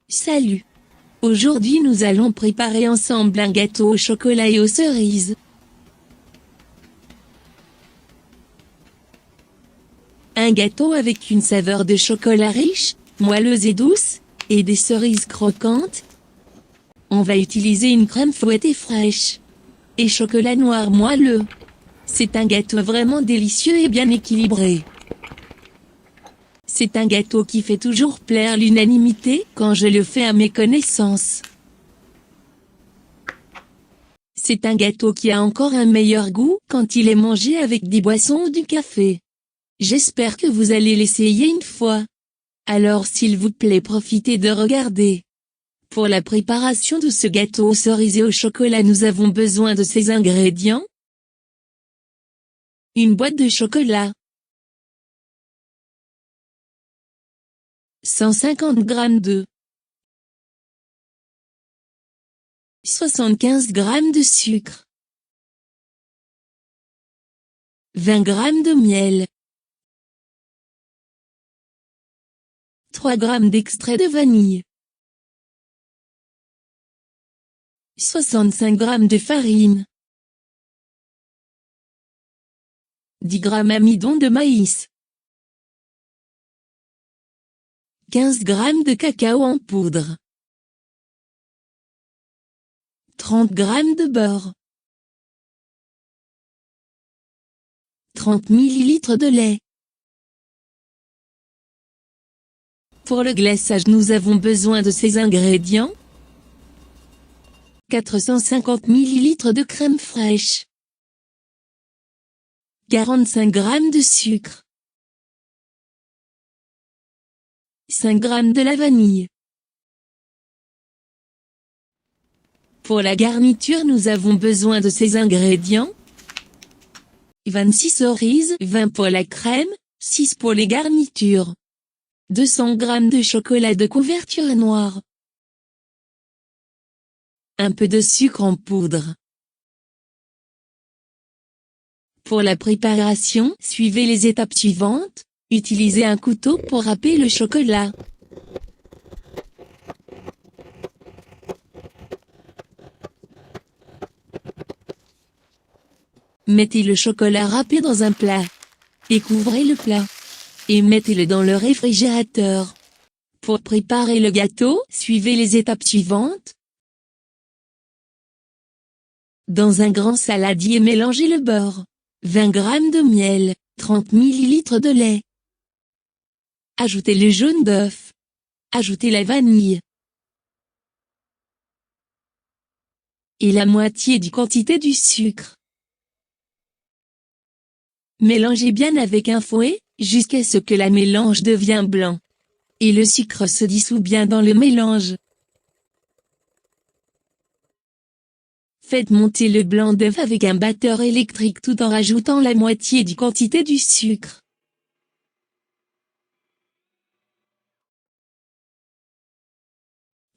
Salut! Aujourd'hui nous allons préparer ensemble un gâteau au chocolat et aux cerises. Un gâteau avec une saveur de chocolat riche, moelleuse et douce, et des cerises croquantes. On va utiliser une crème fouettée fraîche. Et chocolat noir moelleux. C'est un gâteau vraiment délicieux et bien équilibré. C'est un gâteau qui fait toujours plaire l'unanimité quand je le fais à mes connaissances. C'est un gâteau qui a encore un meilleur goût quand il est mangé avec des boissons ou du café. J'espère que vous allez l'essayer une fois. Alors s'il vous plaît profitez de regarder. Pour la préparation de ce gâteau aux cerises et au chocolat nous avons besoin de ces ingrédients. Une boîte de chocolat. 150 g de 75 g de sucre, 20 g de miel, 3 g d'extrait de vanille, 65 g de farine, 10 g amidon de maïs, 15 g de cacao en poudre, 30 g de beurre, 30 ml de lait. Pour le glaçage nous avons besoin de ces ingrédients. 450 ml de crème fraîche, 45 g de sucre, 5 g de la vanille. Pour la garniture nous avons besoin de ces ingrédients. 26 cerises, 20 pour la crème, 6 pour les garnitures. 200 g de chocolat de couverture noire. Un peu de sucre en poudre. Pour la préparation, suivez les étapes suivantes. Utilisez un couteau pour râper le chocolat. Mettez le chocolat râpé dans un plat. Et couvrez le plat. Et mettez-le dans le réfrigérateur. Pour préparer le gâteau, suivez les étapes suivantes. Dans un grand saladier mélangez le beurre, 20 g de miel, 30 ml de lait. Ajoutez le jaune d'œuf. Ajoutez la vanille. Et la moitié du quantité du sucre. Mélangez bien avec un fouet, jusqu'à ce que la mélange devienne blanc. Et le sucre se dissout bien dans le mélange. Faites monter le blanc d'œuf avec un batteur électrique tout en rajoutant la moitié du quantité du sucre.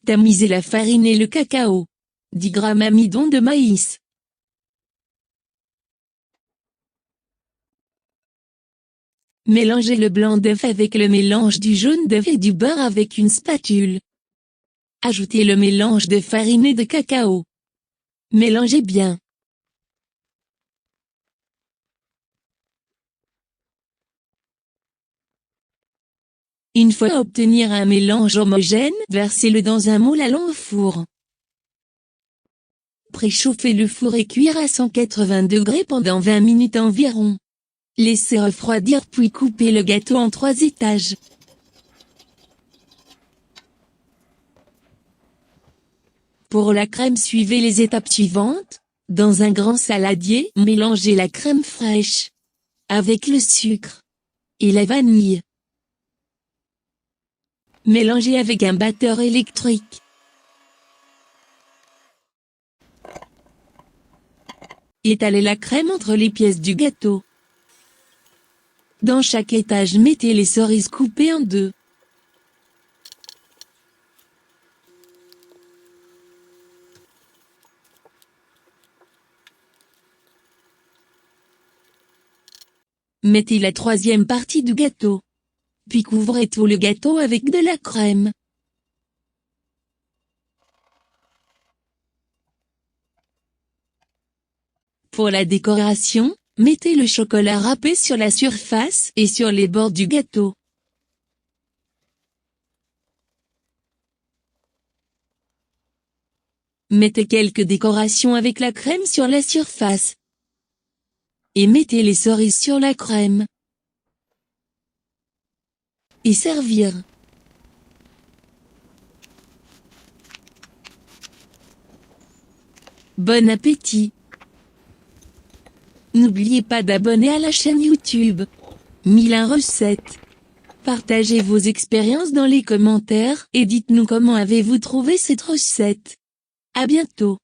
Tamisez la farine et le cacao. 10 g amidon de maïs. Mélangez le blanc d'œuf avec le mélange du jaune d'œuf et du beurre avec une spatule. Ajoutez le mélange de farine et de cacao. Mélangez bien. Une fois obtenir un mélange homogène, versez-le dans un moule allant au four. Préchauffez le four et cuire à 180 degrés pendant 20 minutes environ. Laissez refroidir puis coupez le gâteau en 3 étages. Pour la crème suivez les étapes suivantes. Dans un grand saladier, mélangez la crème fraîche avec le sucre et la vanille. Mélangez avec un batteur électrique. Étalez la crème entre les pièces du gâteau. Dans chaque étage mettez les cerises coupées en deux. Mettez la troisième partie du gâteau. Puis couvrez tout le gâteau avec de la crème. Pour la décoration, mettez le chocolat râpé sur la surface et sur les bords du gâteau. Mettez quelques décorations avec la crème sur la surface. Et mettez les cerises sur la crème. Et servir. Bon appétit! N'oubliez pas d'abonner à la chaîne YouTube Mille Recettes. Partagez vos expériences dans les commentaires et dites-nous comment avez-vous trouvé cette recette. À bientôt!